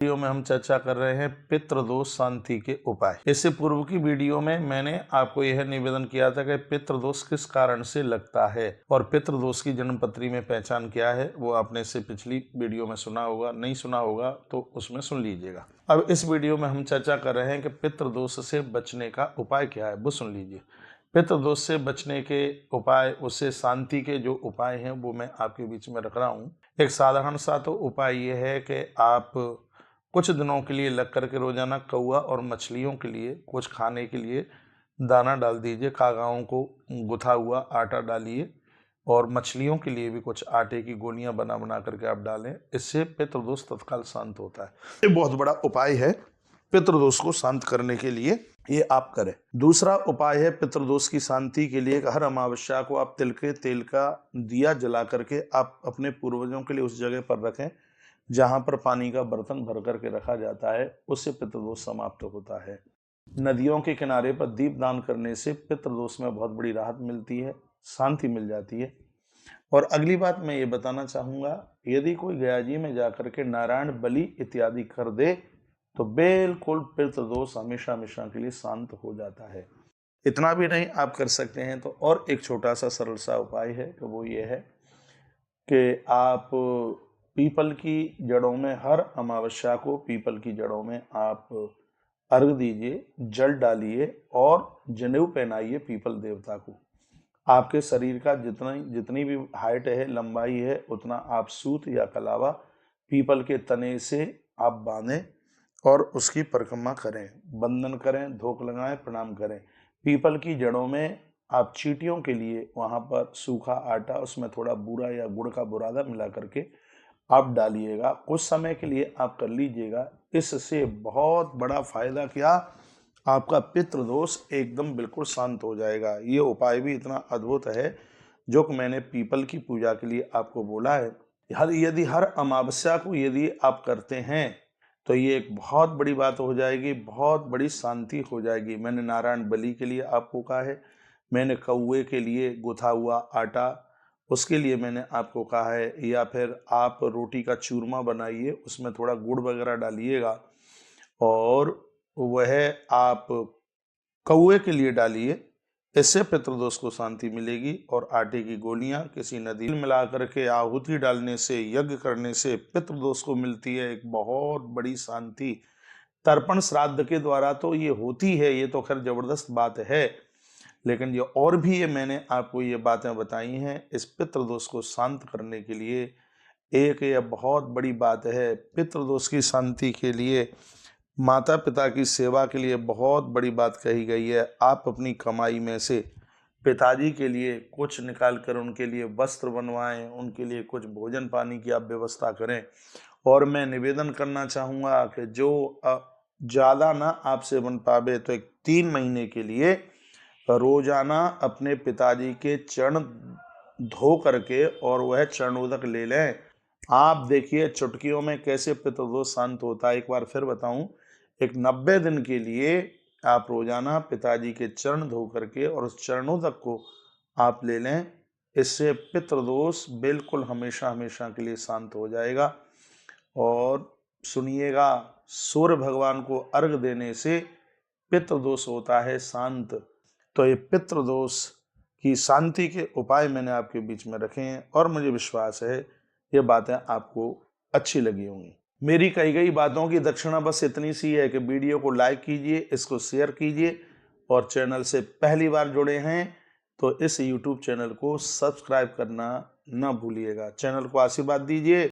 Video में हम चर्चा कर रहे हैं पितृदोष शांति के उपाय। इससे पूर्व की वीडियो में मैंने आपको यह निवेदन किया था कि पितृदोष किस कारण से लगता है और पितृदोष की जन्मपत्री में पहचान क्या है, वो आपने इससे पिछली वीडियो में सुना होगा। नहीं सुना होगा तो उसमें सुन लीजिएगा। अब इस वीडियो में हम चर्चा कर रहे हैं कि पितृदोष से बचने का उपाय क्या है, वो सुन लीजिए। पितृदोष से बचने के उपाय, उससे शांति के जो उपाय हैं वो मैं आपके बीच में रख रहा हूँ। एक साधारण सा तो उपाय ये है कि आप कुछ दिनों के लिए लग करके रोजाना कौआ और मछलियों के लिए कुछ खाने के लिए दाना डाल दीजिए। कागाओं को गुथा हुआ आटा डालिए और मछलियों के लिए भी कुछ आटे की गोलियां बना बना करके आप डालें। इससे पितृदोष तत्काल शांत होता है। ये बहुत बड़ा उपाय है पितृदोष को शांत करने के लिए, ये आप करें। दूसरा उपाय है पितृदोष की शांति के लिए, हर अमावस्या को आप तिल के तेल का दिया जला करके आप अपने पूर्वजों के लिए उस जगह पर रखें जहां पर पानी का बर्तन भर करके रखा जाता है। उससे पितृदोष समाप्त होता है। नदियों के किनारे पर दीप दान करने से पितृदोष में बहुत बड़ी राहत मिलती है, शांति मिल जाती है। और अगली बात मैं ये बताना चाहूंगा, यदि कोई गया जी में जाकर के नारायण बलि इत्यादि कर दे तो बिल्कुल पितृदोष हमेशा हमेशा के लिए शांत हो जाता है। इतना भी नहीं आप कर सकते हैं तो और एक छोटा सा सरल सा उपाय है कि वो ये है कि आप पीपल की जड़ों में हर अमावस्या को पीपल की जड़ों में आप अर्घ दीजिए, जल डालिए और जनेऊ पहनाइए पीपल देवता को। आपके शरीर का जितनी भी हाइट है, लंबाई है, उतना आप सूत या कलावा पीपल के तने से आप बांधें और उसकी परिक्रमा करें, बंधन करें, धोख लगाएं, प्रणाम करें। पीपल की जड़ों में आप चींटियों के लिए वहां पर सूखा आटा, उसमें थोड़ा बूरा या गुड़ का बुरादा मिला करके आप डालिएगा। कुछ समय के लिए आप कर लीजिएगा। इससे बहुत बड़ा फायदा क्या, आपका पितृदोष एकदम बिल्कुल शांत हो जाएगा। ये उपाय भी इतना अद्भुत है जो कि मैंने पीपल की पूजा के लिए आपको बोला है। यदि हर अमावस्या को यदि आप करते हैं तो ये एक बहुत बड़ी बात हो जाएगी, बहुत बड़ी शांति हो जाएगी। मैंने नारायण बलि के लिए आपको कहा है, मैंने कौए के लिए गुथा हुआ आटा उसके लिए मैंने आपको कहा है, या फिर आप रोटी का चूरमा बनाइए, उसमें थोड़ा गुड़ वगैरह डालिएगा और वह आप कौए के लिए डालिए। इससे पितृदोष को शांति मिलेगी। और आटे की गोलियां किसी नदी में मिला करके आहुति डालने से, यज्ञ करने से पितृदोष को मिलती है एक बहुत बड़ी शांति। तर्पण श्राद्ध के द्वारा तो ये होती है, ये तो खैर जबरदस्त बात है, लेकिन ये और भी ये मैंने आपको ये बातें बताई हैं इस पितृदोष को शांत करने के लिए। एक ये बहुत बड़ी बात है पितृदोष की शांति के लिए, माता पिता की सेवा के लिए बहुत बड़ी बात कही गई है। आप अपनी कमाई में से पिताजी के लिए कुछ निकाल कर उनके लिए वस्त्र बनवाएं, उनके लिए कुछ भोजन पानी की आप व्यवस्था करें। और मैं निवेदन करना चाहूँगा कि जो ज़्यादा ना आपसे बन पावे तो एक 3 महीने के लिए रोजाना अपने पिताजी के चरण धो करके और वह चरणोदक ले लें। आप देखिए चुटकियों में कैसे पितृदोष शांत होता है। एक बार फिर बताऊं, एक 90 दिन के लिए आप रोजाना पिताजी के चरण धो करके और उस चरणोदक को आप ले लें। इससे पितृदोष बिल्कुल हमेशा हमेशा के लिए शांत हो जाएगा। और सुनिएगा, सूर्य भगवान को अर्घ देने से पितृदोष होता है शांत। तो ये पितृदोष की शांति के उपाय मैंने आपके बीच में रखे हैं और मुझे विश्वास है ये बातें आपको अच्छी लगी होंगी। मेरी कही गई बातों की दक्षिणा बस इतनी सी है कि वीडियो को लाइक कीजिए, इसको शेयर कीजिए और चैनल से पहली बार जुड़े हैं तो इस YouTube चैनल को सब्सक्राइब करना ना भूलिएगा। चैनल को आशीर्वाद दीजिए।